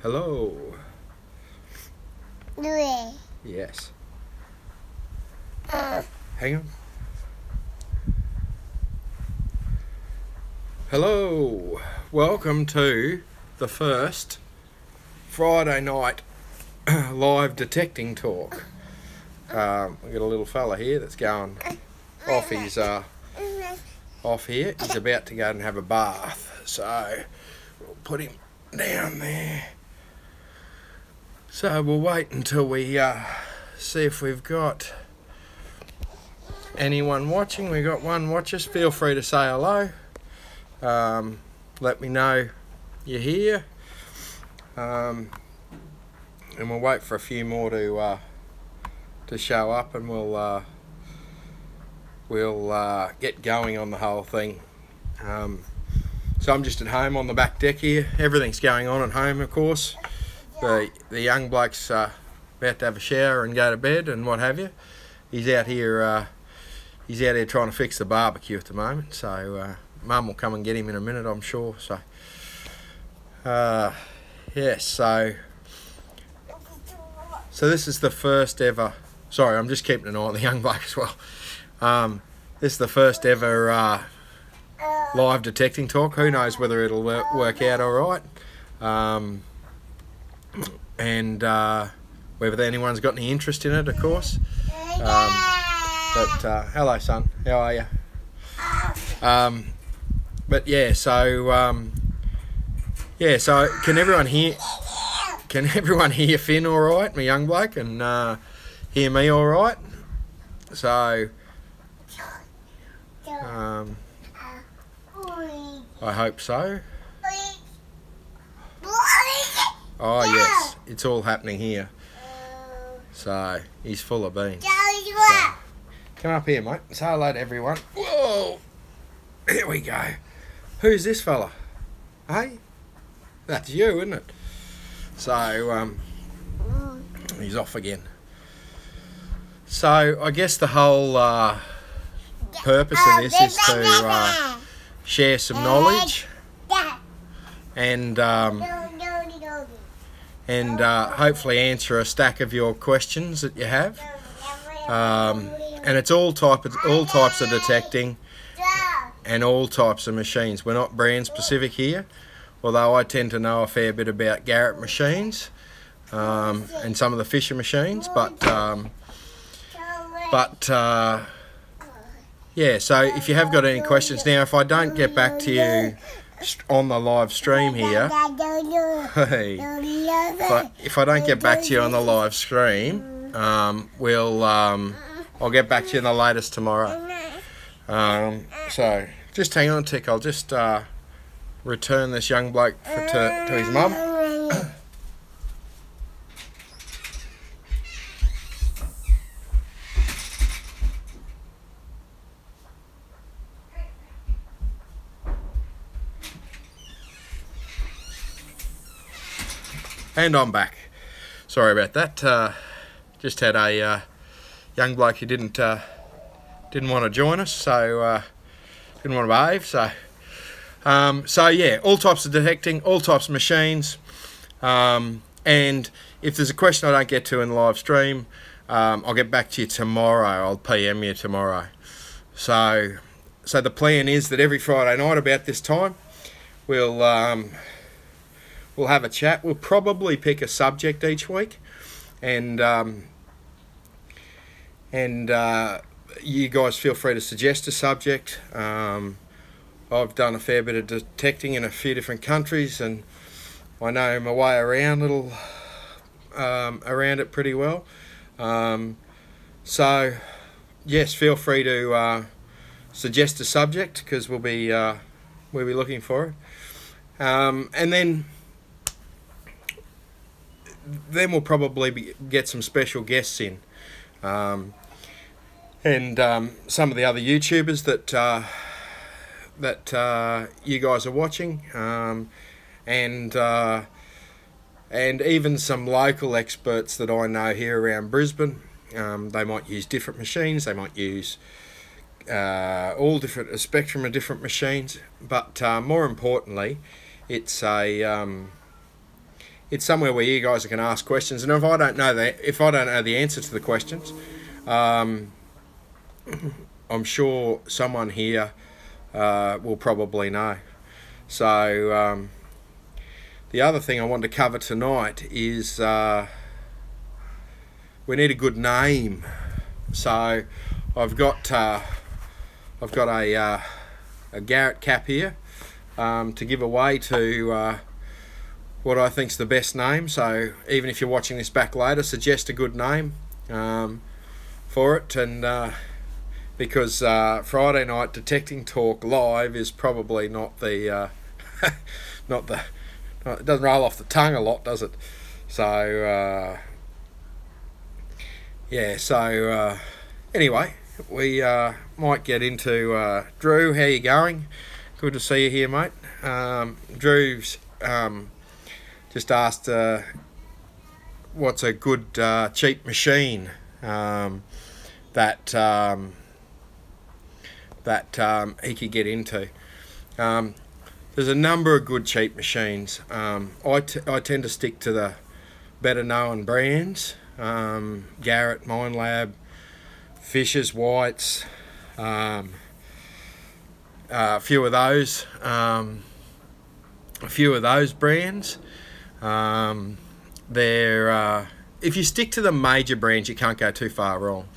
Hello. Louis. Yes. Hang on. Hello. Welcome to the first Friday night live detecting talk. We've got a little fella here that's going off his off here. He's about to go and have a bath, so we'll put him down there. So we'll wait until we see if we've got anyone watching. We've got one watcher. Feel free to say hello. Let me know you're here. And we'll wait for a few more to show up, and we'll get going on the whole thing. So I'm just at home on the back deck here. Everything's going on at home, of course. The young bloke's about to have a shower and go to bed and what have you. He's out here trying to fix the barbecue at the moment. So Mum will come and get him in a minute, I'm sure. So yes, so this is the first ever. Sorry, I'm just keeping an eye on the young bloke as well. This is the first ever live detecting talk. Who knows whether it'll work out all right. And whether anyone's got any interest in it, of course. But hello, son. How are you? But yeah, so so can everyone hear? Can everyone hear Finn all right, my young bloke, and hear me all right? So I hope so. Oh yes, it's all happening here. So he's full of beans. So, come up here, mate. Say hello to everyone. Whoa! Here we go. Who's this fella? Hey? That's you, isn't it? So he's off again. So I guess the whole purpose of this is to share some knowledge and hopefully answer a stack of your questions that you have. And it's all types of detecting and all types of machines. We're not brand specific here, although I tend to know a fair bit about Garrett machines and some of the Fisher machines. Yeah, so if you have got any questions now, if I don't get back to you on the live stream here, hey, if I don't get back to you on the live stream, I'll get back to you in the latest tomorrow. So just hang on a tick. I'll just return this young bloke to his mum. And I'm back. Sorry about that. Just had a young bloke who didn't want to join us, so didn't want to behave. So yeah, all types of detecting, all types of machines. And if there's a question I don't get to in the live stream, I'll get back to you tomorrow. I'll PM you tomorrow. So the plan is that every Friday night about this time, we'll have a chat. We'll probably pick a subject each week, and you guys feel free to suggest a subject. I've done a fair bit of detecting in a few different countries, and I know my way around around it pretty well. So yes, feel free to suggest a subject, because we'll be looking for it, and then we'll probably get some special guests in, and some of the other YouTubers that you guys are watching, and even some local experts that I know here around Brisbane. They might use different machines. They might use a spectrum of different machines, but more importantly, it's it's somewhere where you guys can ask questions, and if I don't know the answer to the questions, I'm sure someone here will probably know. So the other thing I want to cover tonight is we need a good name. So I've got a Garrett cap here to give away to what I think's the best name. So even if you're watching this back later, suggest a good name for it. And because Friday night Detecting Talk live is probably not the it doesn't roll off the tongue a lot, does it? So yeah, so anyway, we might get into Drew. How you going? Good to see you here, mate. Drew's just asked what's a good cheap machine that he could get into. There's a number of good cheap machines. I tend to stick to the better known brands. Garrett, Minelab, Fisher's, White's, a few of those brands. If you stick to the major brands, you can't go too far wrong.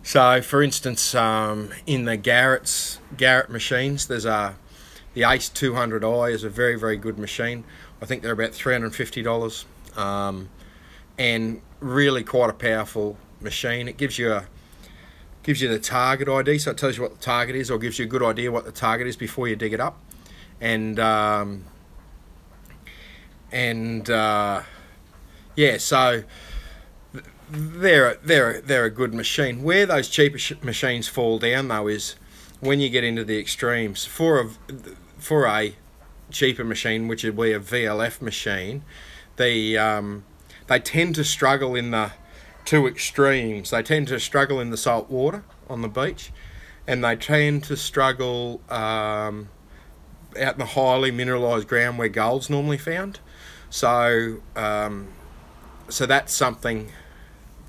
So for instance, in the Garrett machines, there's the Ace 200i is a very, very good machine. I think they're about $350, and really quite a powerful machine. It gives you the target ID, so it tells you what the target is, or gives you a good idea what the target is before you dig it up. And yeah, so they're a good machine. Where those cheaper machines fall down though is when you get into the extremes. For a cheaper machine, which would be a VLF machine, they tend to struggle in the two extremes. They tend to struggle in the salt water on the beach, and they tend to struggle out in the highly mineralised ground where gold's normally found. So so that's something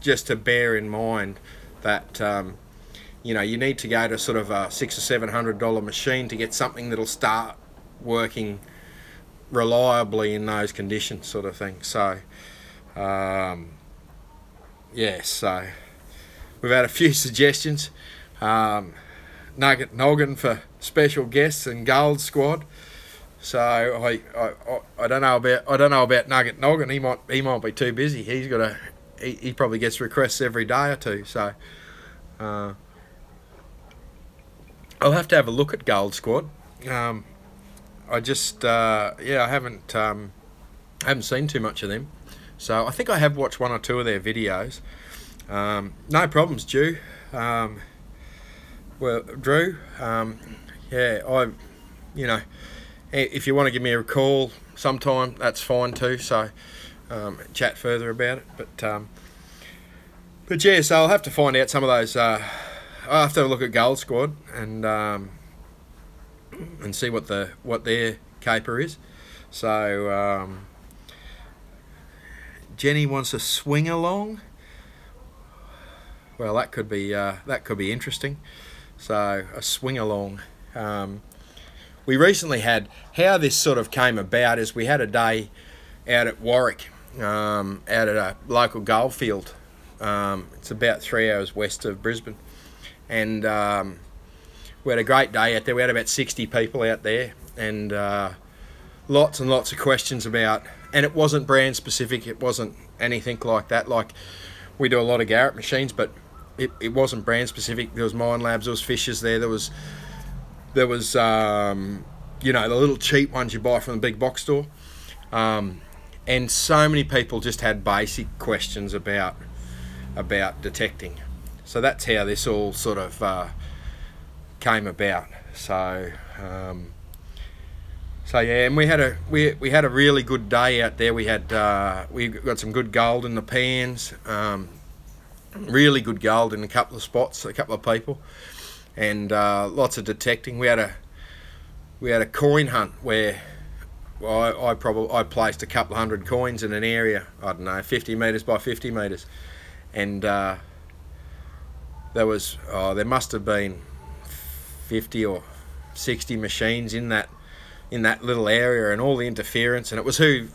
just to bear in mind, that you know, you need to go to sort of a $600 or $700 machine to get something that'll start working reliably in those conditions, sort of thing. So yeah, so we've had a few suggestions. Nugget Noggin for special guests and Gold Squad. So I don't know about Nugget Noggin. He might be too busy. He probably gets requests every day or two. So I'll have to have a look at Gold Squad. I just yeah, I haven't seen too much of them. So I think I have watched one or two of their videos. No problems, Drew. Well, Drew, yeah, you know, if you want to give me a call sometime, that's fine too. So chat further about it. But yeah, so I'll have to find out some of those. I'll have to have a look at Gold Squad and see what their caper is. So Jenny wants a swing along. Well, that could be interesting. So a swing along. We recently had, how this sort of came about is we had a day out at Warwick, out at a local goldfield. It's about 3 hours west of Brisbane, and we had a great day out there. We had about 60 people out there, and lots and lots of questions about, and it wasn't brand specific, it wasn't anything like that. Like, we do a lot of Garrett machines, but it wasn't brand specific. There was Minelabs, there was Fishers there, there was you know, the little cheap ones you buy from the big box store, and so many people just had basic questions about detecting. So that's how this all sort of came about. So so yeah, and we had a really good day out there. We got some good gold in the pans, really good gold in a couple of spots, a couple of people, and lots of detecting. We had a coin hunt where I placed a couple of hundred coins in an area, I don't know, 50 metres by 50 metres, and there must have been 50 or 60 machines in that little area, and all the interference, and it was who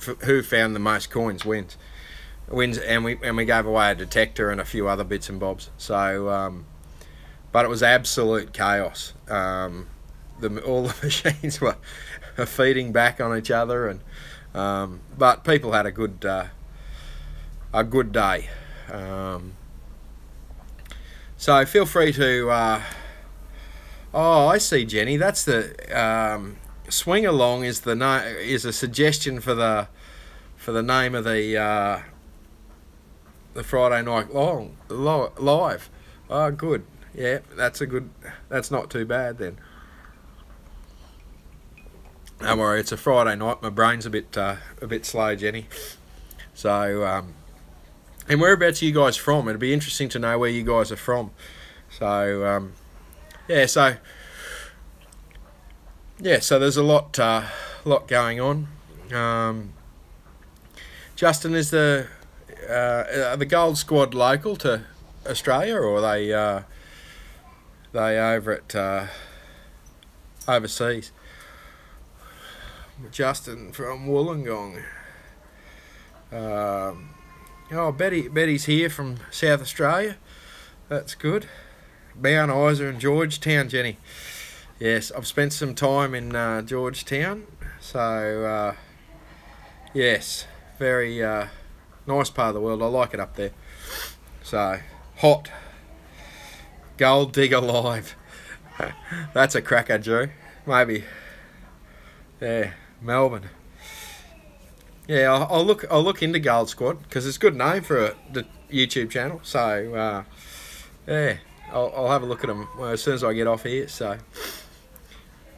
found the most coins wins, and we gave away a detector and a few other bits and bobs. So but it was absolute chaos. All the machines were feeding back on each other, and but people had a good day. So feel free to oh, I see, Jenny, that's the swing along is a suggestion for the name of the Friday night live. Oh, good. Yeah, that's not too bad then. Don't worry, it's a Friday night. My brain's a bit slow, Jenny. So and whereabouts are you guys from? It'd be interesting to know where you guys are from. So yeah, so there's a lot going on. Justin, is are the Gold Squad local to Australia, or are they over at overseas? Justin from Wollongong. Oh, Betty's here from South Australia. That's good. Mount Isa and Georgetown, Jenny. Yes, I've spent some time in Georgetown, so yes, very nice part of the world. I like it up there. So hot, gold digger live. That's a cracker, Drew. Maybe, yeah, Melbourne. Yeah, I'll look into Gold Squad, because it's a good name for the YouTube channel. So yeah, I'll have a look at them as soon as I get off here. So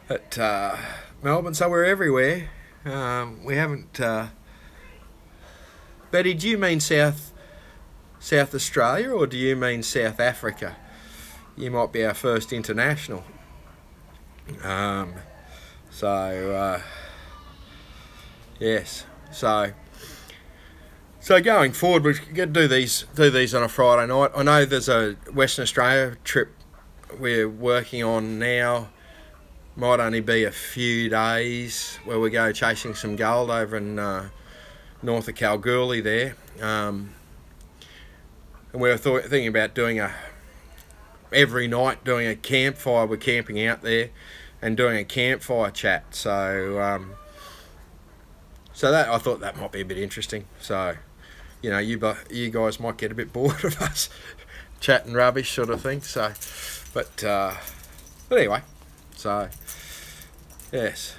at Melbourne, so we're everywhere. We haven't. Betty, do you mean South Australia, or do you mean South Africa? You might be our first international. Yes. So going forward, we're going to do these on a Friday night. I know there's a Western Australia trip we're working on now. Might only be a few days, where we go chasing some gold over in north of Kalgoorlie there. And we were thinking about doing every night doing a campfire. We're camping out there and doing a campfire chat. So that, I thought that might be a bit interesting. So, you know, you guys might get a bit bored of us chatting rubbish, sort of thing. So, but anyway, so yes,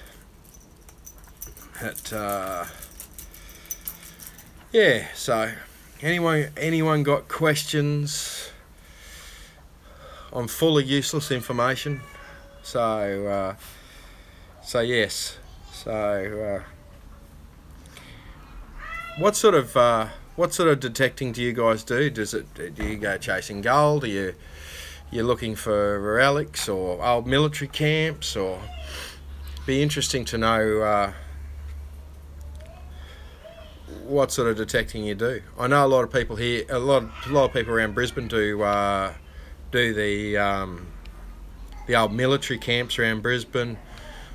yeah. So, anyone got questions on fully useless information? So yes. So. What sort of detecting do you guys do? Do you go chasing gold? Are you looking for relics or old military camps? Or be interesting to know what sort of detecting you do. I know a lot of people here, a lot of people around Brisbane do the old military camps around Brisbane.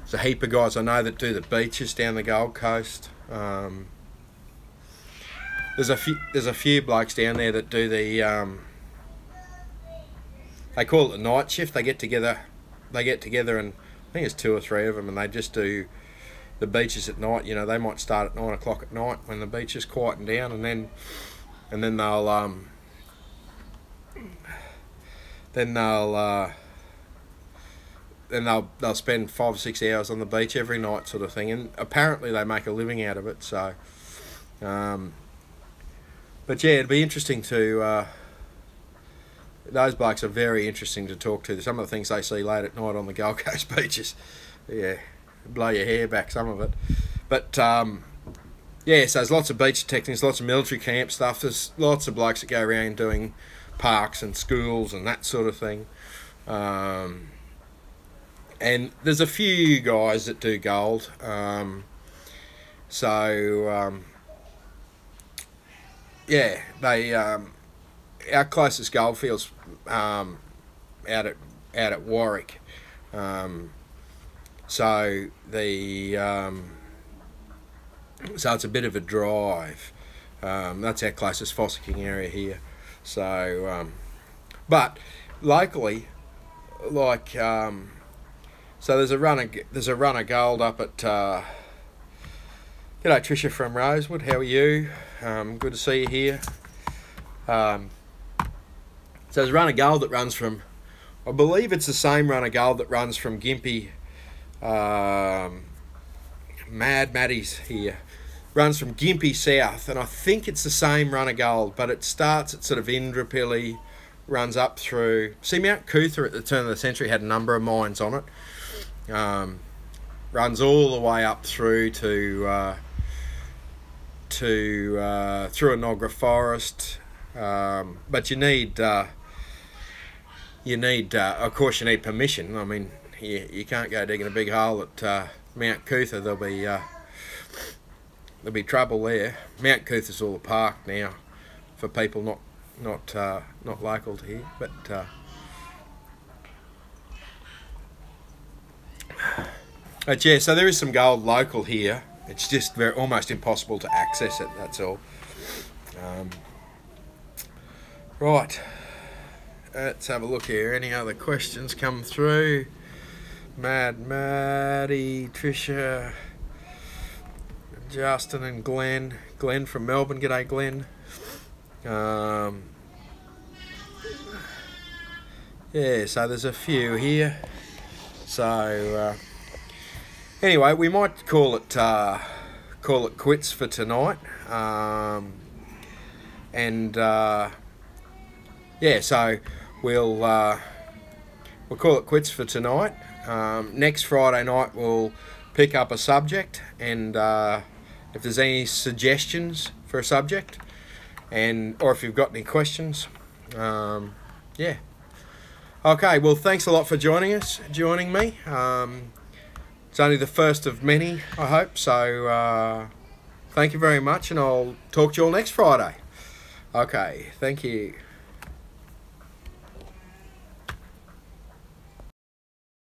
There's a heap of guys I know that do the beaches down the Gold Coast. There's a few blokes down there that do the they call it the night shift. They get together and I think it's 2 or 3 of them, and they just do the beaches at night. You know, they might start at 9 o'clock at night when the beach is quieting down, and then they'll spend 5 or 6 hours on the beach every night, sort of thing. And apparently they make a living out of it. So. But yeah, it'd be interesting to. Those blokes are very interesting to talk to. Some of the things they see late at night on the Gold Coast beaches, yeah, blow your hair back, some of it. But yeah, so there's lots of beach detecting, there's lots of military camp stuff. There's lots of blokes that go around doing parks and schools and that sort of thing. And there's a few guys that do gold. So yeah, they our closest goldfield's out at Warwick. So it's a bit of a drive. That's our closest fossicking area here. So, but locally, like, so there's a run of gold up at. G'day Tricia from Rosewood. How are you? Good to see you here. So there's a run of gold that runs from. I believe it's the same run of gold that runs from Gympie. Mad Maddie's here. Runs from Gympie south, and I think it's the same run of gold, but it starts at sort of Indooroopilly, runs up through. See, Mount Cootha at the turn of the century had a number of mines on it. Runs all the way up through to through Enoggera Forest, but you need of course you need permission. I mean, you can't go digging a big hole at Mount Cootha. There'll be trouble there. Mount Cootha's all a park now for people not local to here, but yeah. So there is some gold local here. It's just almost impossible to access it. That's all. Right. Let's have a look here. Any other questions come through? Mad Maddie, Tricia, Justin and Glenn. Glenn from Melbourne. G'day, Glenn. Yeah, so there's a few here. So anyway, we might call it quits for tonight. Yeah, so we'll call it quits for tonight. Next Friday night we'll pick up a subject, and if there's any suggestions for a subject, or if you've got any questions, yeah. Okay, well, thanks a lot for joining me. It's only the first of many, I hope. So thank you very much, and I'll talk to you all next Friday. Okay, thank you.